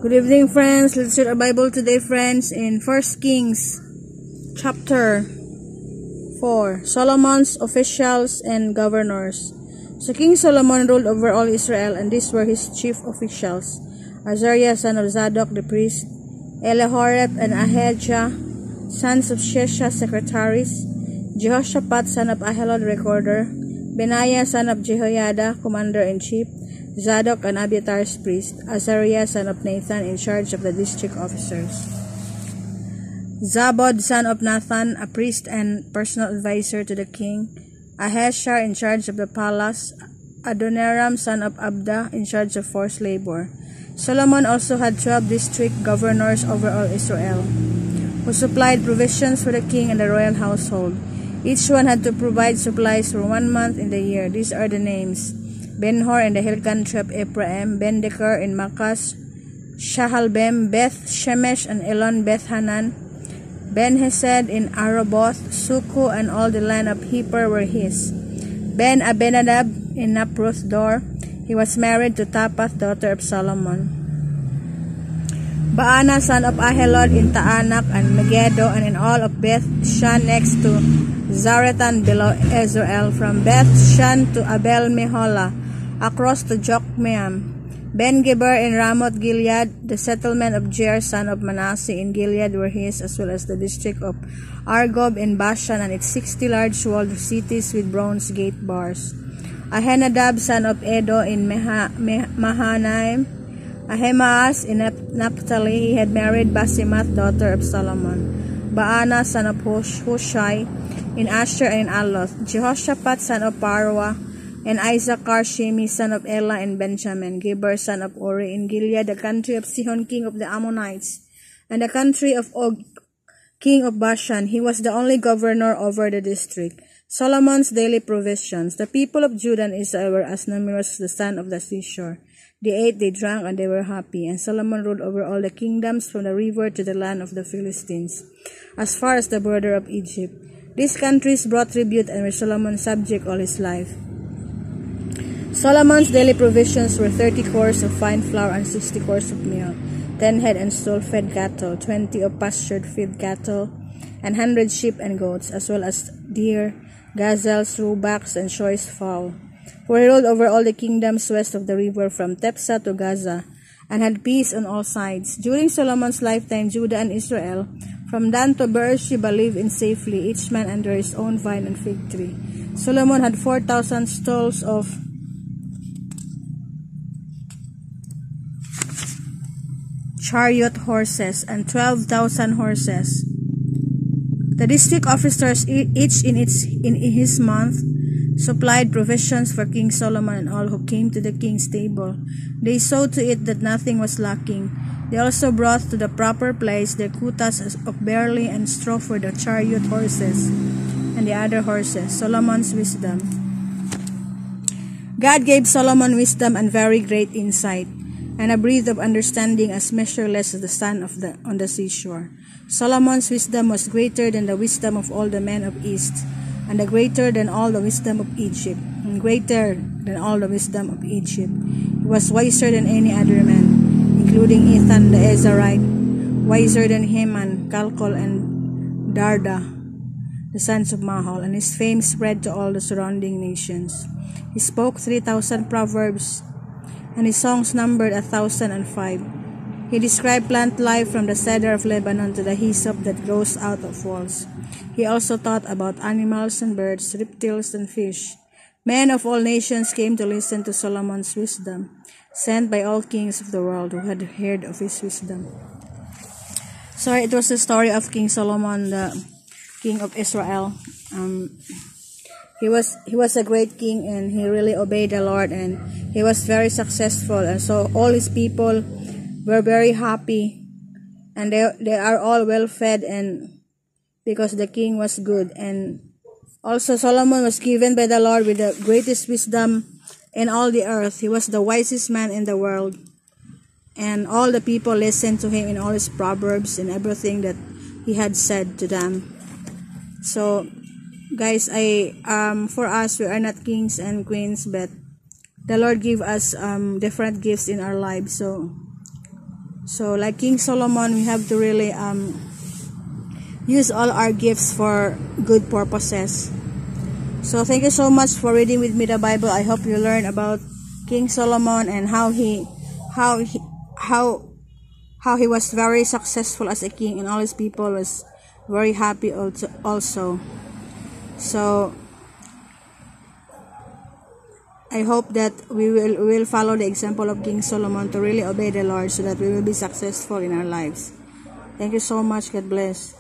Good evening, friends. Let's read our Bible today, friends, in 1 Kings chapter 4. Solomon's officials and governors. So King Solomon ruled over all Israel, and these were his chief officials: Azariah, son of Zadok the priest; Elihoreph and Ahijah, sons of Shesha, secretaries; Jehoshaphat, son of Ahilud, recorder; Benaiah, son of Jehoiada, commander-in-chief; Zadok and Abiatar's priest; Azariah, son of Nathan, in charge of the district officers; Zabod, son of Nathan, a priest and personal advisor to the king; Ahishar, in charge of the palace; Adoniram, son of Abda, in charge of forced labor. Solomon also had 12 district governors over all Israel, who supplied provisions for the king and the royal household. Each one had to provide supplies for 1 month in the year. These are the names: Ben-Hor in the hill country of Ephraim; Ben-Deker in Makas; Shahalbem, Beth Shemesh and Elon Beth Hanan; Ben-Hesed in Aroboth; Suku and all the land of Heper were his; Ben-Abenadab in Napruth Dor. He was married to Tapath, daughter of Solomon; Baana, son of Ahilud, in Taanak and Megiddo, and in all of Beth Shan next to Zaretan below Ezrael, from Beth Shan to Abel Meholah, across to Jokmeam; Ben-Geber in Ramoth Gilead. The settlement of Jair, son of Manasseh, in Gilead were his, as well as the district of Argob in Bashan and its 60 large walled cities with bronze gate bars; Ahenadab, son of Edo, in Mahanaim; Ahimaaz in Naphtali. He had married Basimath, daughter of Solomon; Baana, son of Hushai, in Asher and in Aloth; Jehoshaphat, son of Parwa, and Issachar; Shimi, son of Ela, in Benjamin; Geber, son of Uri, in Gilead, the country of Sihon, king of the Ammonites, and the country of Og, king of Bashan. He was the only governor over the district. Solomon's daily provisions. The people of Judah and Israel were as numerous as the sand of the seashore. They ate, they drank, and they were happy. And Solomon ruled over all the kingdoms from the river to the land of the Philistines, as far as the border of Egypt. These countries brought tribute and were Solomon's subject all his life. Solomon's daily provisions were 30 cores of fine flour and 60 cores of meal, 10 head and stall-fed cattle, 20 of pastured-fed cattle, and 100 sheep and goats, as well as deer, gazelles, roebucks, and choice fowl. For he ruled over all the kingdoms west of the river from Tepsah to Gaza, and had peace on all sides. During Solomon's lifetime, Judah and Israel, from Dan to Beersheba, lived in safely, each man under his own vine and fig tree. Solomon had 4,000 stalls of chariot horses and 12,000 horses. The district officers, each in his month, supplied provisions for King Solomon and all who came to the king's table. They saw to it that nothing was lacking. They also brought to the proper place their quotas of barley and straw for the chariot horses and the other horses. Solomon's wisdom. God gave Solomon wisdom and very great insight, and a breadth of understanding as measureless as the sand on the seashore. Solomon's wisdom was greater than the wisdom of all the men of East, and greater than all the wisdom of Egypt, and greater than all the wisdom of Egypt. He was wiser than any other man, including Ethan the Ezrahite, wiser than Heman, Calcol, and Darda, the sons of Mahol, and his fame spread to all the surrounding nations. He spoke 3,000 proverbs, and his songs numbered 1,005. He described plant life from the cedar of Lebanon to the hyssop that grows out of walls. He also taught about animals and birds, reptiles and fish. Men of all nations came to listen to Solomon's wisdom, sent by all kings of the world who had heard of his wisdom. So it was the story of King Solomon, the king of Israel. He was a great king, and he really obeyed the Lord, and he was very successful, and so all his people were very happy, and they are all well fed, and because the king was good. And also Solomon was given by the Lord with the greatest wisdom in all the earth. He was the wisest man in the world, and all the people listened to him in all his proverbs and everything that he had said to them. So guys, for us, we are not kings and queens, but the Lord give us different gifts in our lives. So So like King Solomon, we have to really use all our gifts for good purposes. So thank you so much for reading with me the Bible. I hope you learn about King Solomon and how he was very successful as a king, and all his people was very happy also. So I hope that we will follow the example of King Solomon to really obey the Lord so that we will be successful in our lives. Thank you so much. God bless.